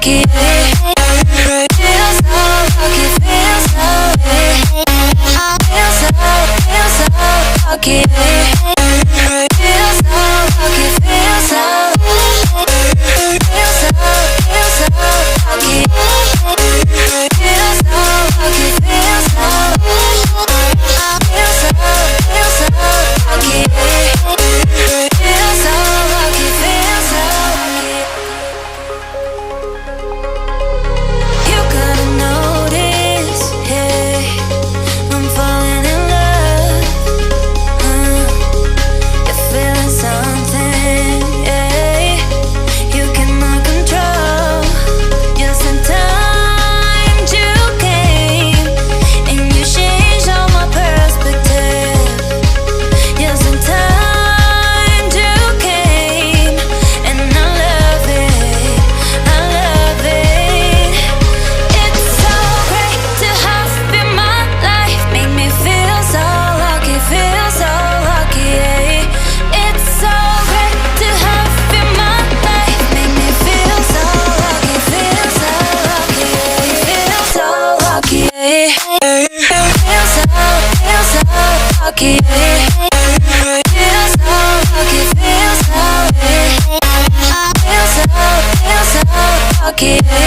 lucky. Feel so lucky, feel so lucky. Feel so lucky, feel so lucky. Feel so lucky, feel so lucky. Feel so lucky, feel so lucky. You gotta notice, hey, I'm falling in love. You're feeling something, yeah. You cannot control. Yes, sometimes you came and you changed all my perspective. Yes, sometimes you came and I love it, I love it. It's so great to have you in my life, make me feel so lucky, feel so lucky. It's so great to have you in my life, make me feel so lucky, feel so lucky, feel so lucky. Feel so lucky. Feel so lucky, feel so lucky.